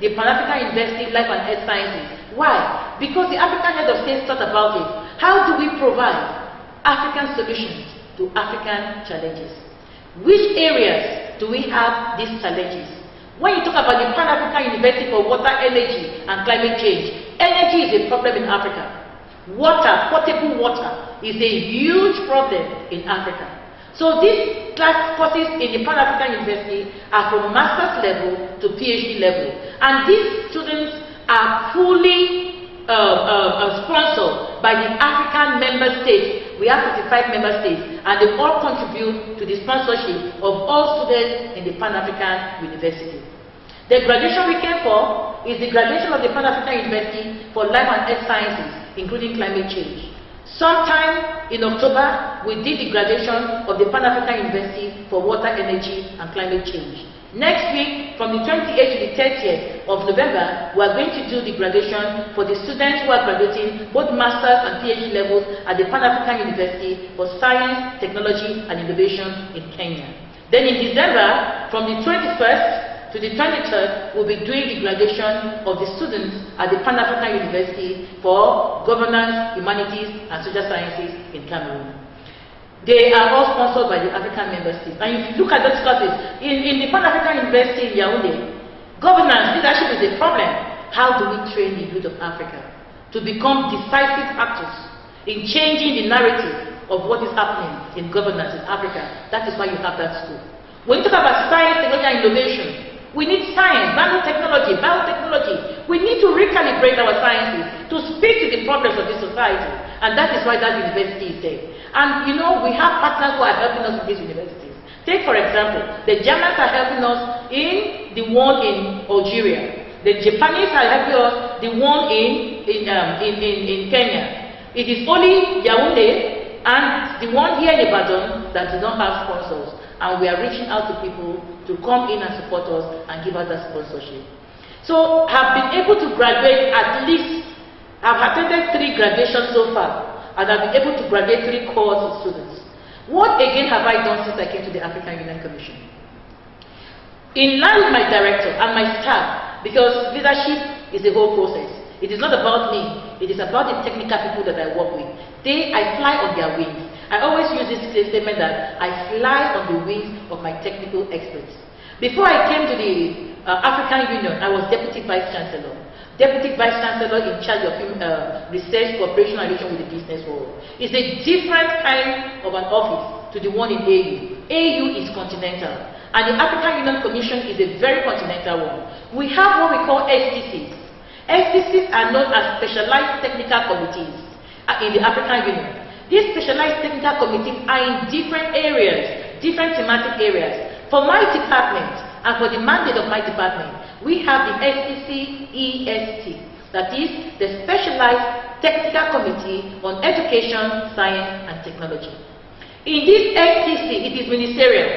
the Pan-African University Life and Health Sciences. Why? Because the African head of state thought about it. How do we provide African solutions to African challenges? Which areas do we have these challenges? When you talk about the Pan-African University for Water, Energy and Climate Change, energy is a problem in Africa. Water, potable water, is a huge problem in Africa. So these class courses in the Pan-African University are from master's level to PhD level. And these students are fully sponsored by the African member states. We have 55 member states, and they all contribute to the sponsorship of all students in the Pan-African University. The graduation we came for is the graduation of the Pan-African University for Life and Health Sciences, including climate change. Sometime in October, we did the graduation of the Pan-African University for Water, Energy and Climate Change. Next week, from the 28th to the 30th of November, we are going to do the graduation for the students who are graduating both master's and PhD levels at the Pan-African University for Science, Technology and Innovation in Kenya. Then in December, from the 21st to the 23rd, we'll be doing the graduation of the students at the Pan-African University for Governance, Humanities and Social Sciences in Cameroon. They are all sponsored by the African member states. And if you look at those courses, in the Pan-African University in Yaoundé, governance, leadership is a problem. How do we train the youth of Africa to become decisive actors in changing the narrative of what is happening in governance in Africa? That is why you have that school. When you talk about science, technology and innovation, we need science, nanotechnology, biotechnology. We need to recalibrate our sciences to speak to the problems of this society. And that is why that university is there. And you know, we have partners who are helping us with these universities. Take for example, the Germans are helping us in the one in Algeria. The Japanese are helping us the one in Kenya. It is only Yaoundé and the one here in Ibadan that do not have sponsors. And we are reaching out to people to come in and support us and give us that sponsorship. So I've been able to graduate at least, I've attended 3 graduations so far, and I've been able to graduate 3 cohorts of students. What again have I done since I came to the African Union Commission? In line with my director and my staff, because leadership is a whole process. It is not about me, it is about the technical people that I work with. I fly on their wings. I always use this statement that I fly on the wings of my technical experts. Before I came to the African Union, I was Deputy Vice Chancellor. Deputy Vice Chancellor in charge of research, cooperation and relation with the business world. It's a different kind of an office to the one in AU. AU is continental, and the African Union Commission is a very continental one. We have what we call STCs. STCs are known as Specialized Technical Committees in the African Union. These specialized technical committees are in different areas, different thematic areas. For my department, and for the mandate of my department, we have the STC-EST, that is the Specialized Technical Committee on Education, Science and Technology. In this STC, it is ministerial.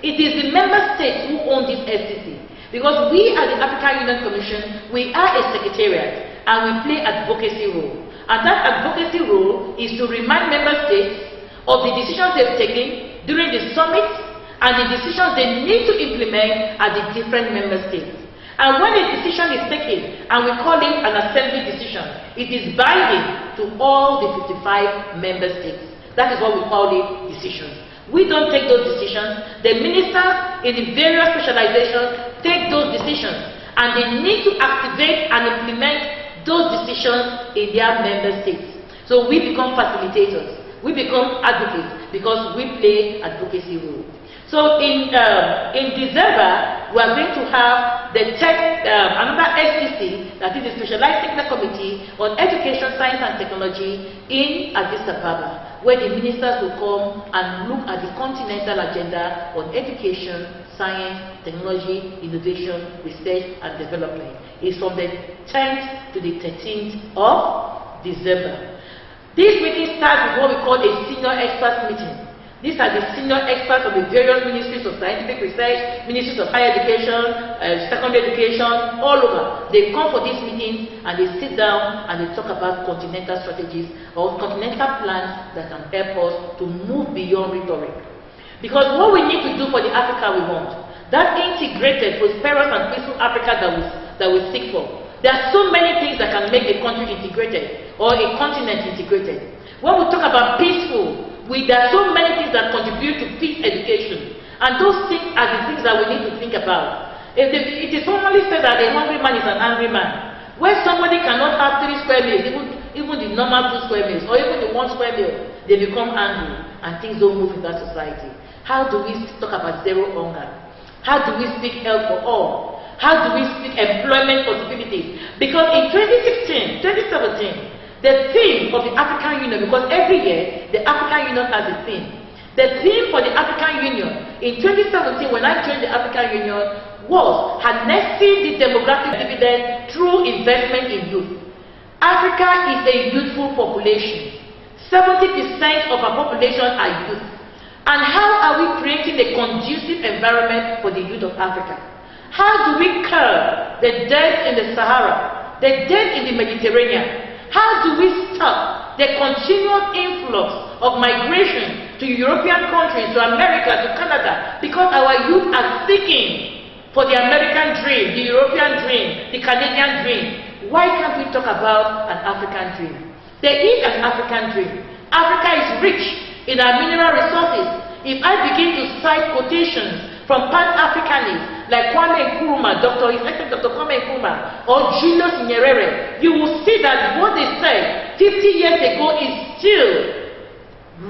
It is the member states who own this STC. Because we at the African Union Commission, we are a secretariat and we play advocacy role. And that advocacy role is to remind member states of the decisions they've taken during the summit and the decisions they need to implement at the different member states. And when a decision is taken, and we call it an assembly decision, it is binding to all the 55 member states. That is what we call it decisions. We don't take those decisions. The ministers in the various specializations take those decisions, and they need to activate and implement those decisions in their member states. So we become facilitators, we become advocates, because we play advocacy role. So in December, we are going to have the another STC, that is the Specialized Technical Committee on Education, Science and Technology in Addis Ababa, where the ministers will come and look at the continental agenda on education, science, technology, innovation, research and development. It's from the 10th to the 13th of December. This meeting starts with what we call a senior experts meeting. These are the senior experts of the various ministries of scientific research, ministries of higher education, secondary education, all over. They come for these meetings and they sit down and they talk about continental strategies or continental plans that can help us to move beyond rhetoric. Because what we need to do for the Africa we want, that integrated, prosperous and peaceful Africa that we seek for. There are so many things that can make a country integrated or a continent integrated. When we talk about peaceful, there are so many things that contribute to peace education. And those things are the things that we need to think about. It is normally said that a hungry man is an angry man. When somebody cannot have 3 square meals, even the normal 2 square meals, or even the 1 square meal, they become angry and things don't move in that society. How do we talk about zero hunger? How do we speak health for all? How do we speak employment possibilities? Because in 2016, 2017, the theme of the African Union, because every year the African Union has a theme. The theme for the African Union in 2017, when I joined the African Union, was harnessing the demographic dividend through investment in youth. Africa is a youthful population. 70% of our population are youth. And how are we creating a conducive environment for the youth of Africa? How do we curb the death in the Sahara, the death in the Mediterranean? How do we stop the continuous influx of migration to European countries, to America, to Canada? Because our youth are seeking for the American dream, the European dream, the Canadian dream. Why can't we talk about an African dream? There is an African dream. Africa is rich in our mineral resources. If I begin to cite quotations from Pan-Africanists like Kwame Nkrumah, Dr. Kwame Nkrumah, or Julius Nyerere, you will see that what they said 50 years ago is still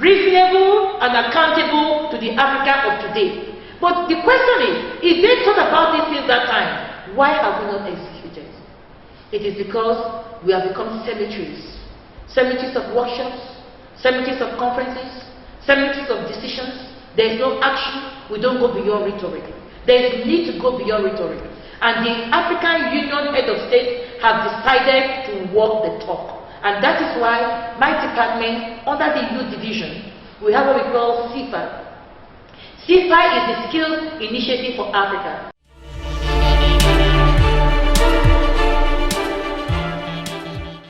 reasonable and accountable to the Africa of today. But the question is they thought about these things that time, why have we not executed? It is because we have become cemeteries. Cemeteries of workshops, cemeteries of conferences, cemeteries of decisions. There is no action. We don't go beyond rhetoric. There is need to go beyond rhetoric. And the African Union head of state have decided to walk the talk. And that is why my department, under the youth division, we have what we call CIFA. CIFA is the Skills Initiative for Africa.